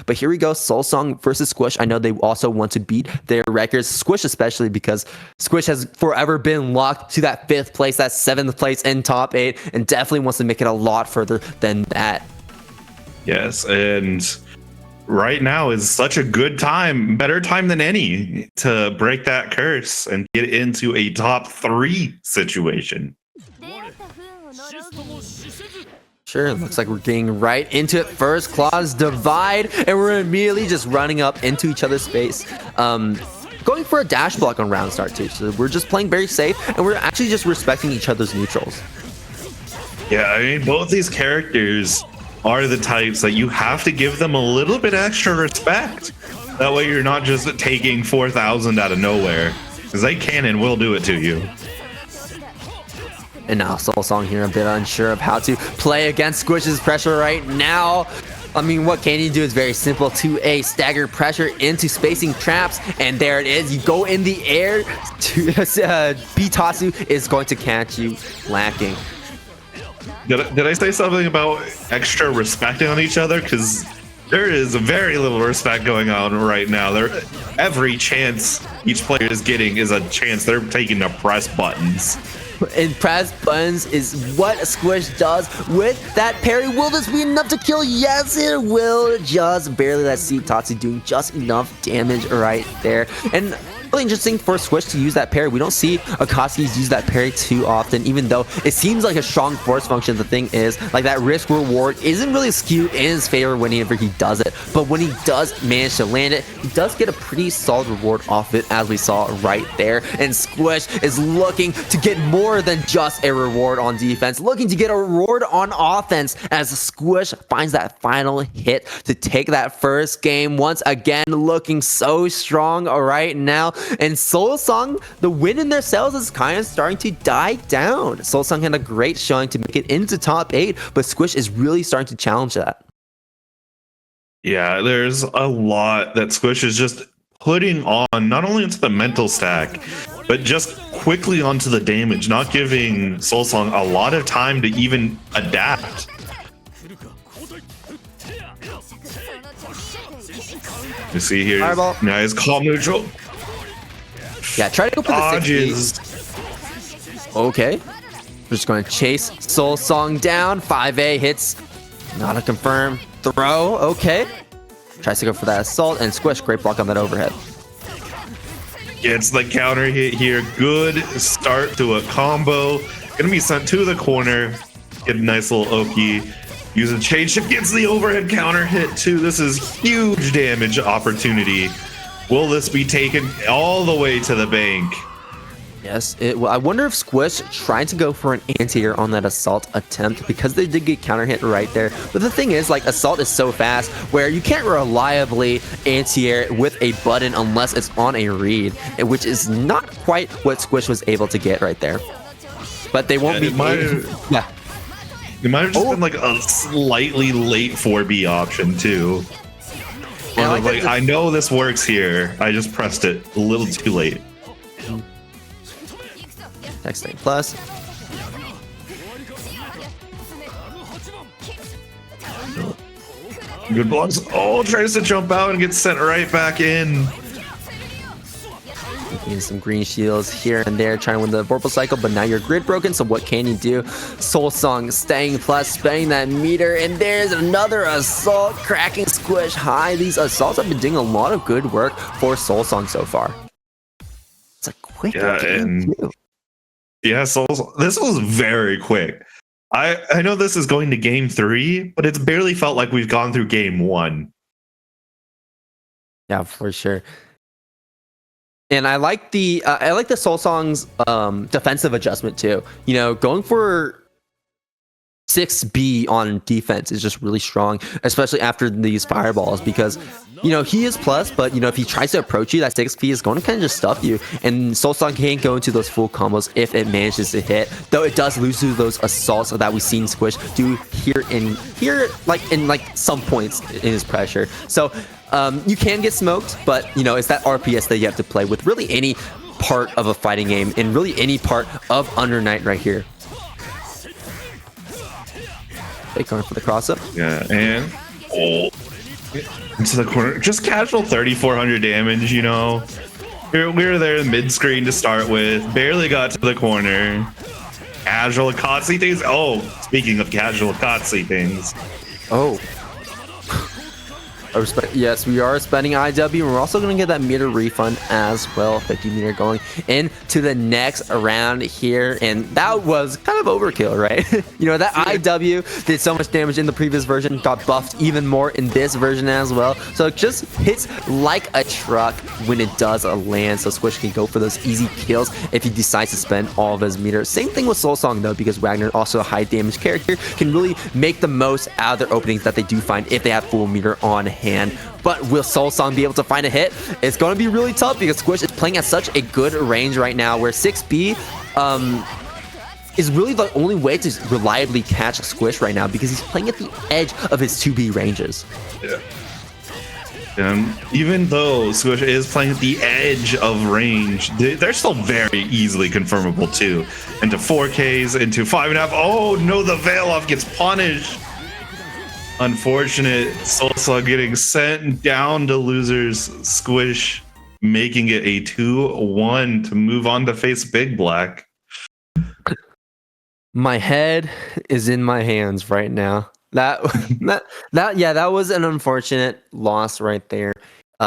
But here we go, Soulsong versus Squish. I know they also want to beat their records, Squish especially, because Squish has forever been locked to that 5th place, that 7th place in top 8, and definitely wants to make it a lot further than that. Yes, and right now is such a good time, better time than any, to break that curse and get into a top 3 situation. Sure, looks like we're getting right into it. First clause divide, and we're immediately just running up into each other's space. Going for a dash block on round start too, so we're just playing very safe, and we're actually just respecting each other's neutrals. Yeah, I mean, both these characters are the types that you have to give them a little bit extra respect. That way you're not just taking 4,000 out of nowhere, because they can and will do it to you. And now Soulsong here a bit unsure of how to play against Squish's pressure right now. I mean, what can you do is very simple. 2A stagger pressure into spacing traps, and there it is. You go in the air. Bitasu is going to catch you lacking. Did I say something about extra respecting on each other? Because there is very little respect going on right now. Every chance each player is getting is a chance they're taking to press buttons. And press buttons is what Squish does with that parry. Will this be enough to kill? Yes, it will. Just barely. Let's see Tatsu doing just enough damage right there. And really interesting for Squish to use that parry. We don't see Akatsuki use that parry too often, even though it seems like a strong force function. The thing is, like, that risk reward isn't really skewed in his favor whenever he does it. But when he does manage to land it, he does get a pretty solid reward off it, as we saw right there. And Squish is looking to get more than just a reward on defense, looking to get a reward on offense, as Squish finds that final hit to take that first game. Once again, looking so strong right now. And Soulsong, the win in their cells is kind of starting to die down. Soulsong had a great showing to make it into top 8, but Squish is really starting to challenge that. Yeah, there's a lot that Squish is just putting on, not only into the mental stack, but just quickly onto the damage, not giving Soulsong a lot of time to even adapt. You see here, Fireball. now he's calm neutral. Yeah, try to go for the Dodges. 60. Okay. We're just going to chase Soulsong down. 5A hits. Not a confirm. Throw. Okay. Tries to go for that assault, and Squish, great block on that overhead. Gets the counter hit here. Good start to a combo. Gonna be sent to the corner. Get a nice little Oki. Using chain shift, gets the overhead counter hit too. This is huge damage opportunity. Will this be taken all the way to the bank? Yes, well, I wonder if Squish tried to go for an anti-air on that assault attempt, because they did get counter hit right there. But the thing is, like, assault is so fast where you can't reliably anti-air with a button unless it's on a read, which is not quite what Squish was able to get right there. But they won't be. It might have just been like a slightly late 4B option too. I know this works here. I just pressed it a little too late. Next thing plus. Good blocks. Oh, tries to jump out and gets sent right back in. Getting some green shields here and there, trying to win the Vorpal cycle, but now you're grid broken, so what can you do? Soulsong staying plus, spending that meter, and there's another assault, cracking Squish high. These assaults have been doing a lot of good work for Soulsong so far. It's a quick game too. Yeah, this was very quick. I know this is going to game 3, but it's barely felt like we've gone through game 1. Yeah, for sure. And I like the Soulsong's defensive adjustment too. You know, going for 6B on defense is just really strong, especially after these fireballs, because, you know, he is plus, but, you know, if he tries to approach you, that 6B is going to kind of just stuff you, and Soulsong can't go into those full combos if it manages to hit, though it does lose to those assaults that we've seen Squish do here in some points in his pressure. So you can get smoked, but, you know, it's that RPS that you have to play with really any part of a fighting game and really any part of Under Night right here. Okay, going for the cross up. Yeah, and into the corner. Just casual 3,400 damage, you know. We were there in mid screen to start with. Barely got to the corner. Casual Akatsuki things. Oh, speaking of casual Akatsuki things. Oh. Yes, we are spending IW, and we're also going to get that meter refund as well. 50 meter going into the next round here, and that was kind of overkill, right? You know, that IW did so much damage in the previous version, got buffed even more in this version as well. So it just hits like a truck when it does land, so Squish can go for those easy kills if he decides to spend all of his meters. Same thing with Soulsong though, because Wagner, also a high damage character, can really make the most out of their openings that they do find if they have full meter on hand. But will Soulsong be able to find a hit? It's going to be really tough because Squish is playing at such a good range right now, where 6B is really the only way to reliably catch Squish right now, because he's playing at the edge of his 2B ranges. Yeah. Even though Squish is playing at the edge of range, they're still very easily confirmable too. Into 4Ks, into 5.5. Oh no, the Veil Off gets punished. Unfortunate. Soulsong getting sent down to losers. Squish making it a 2-1 to move on to face Big Black. My head is in my hands right now. That was an unfortunate loss right there.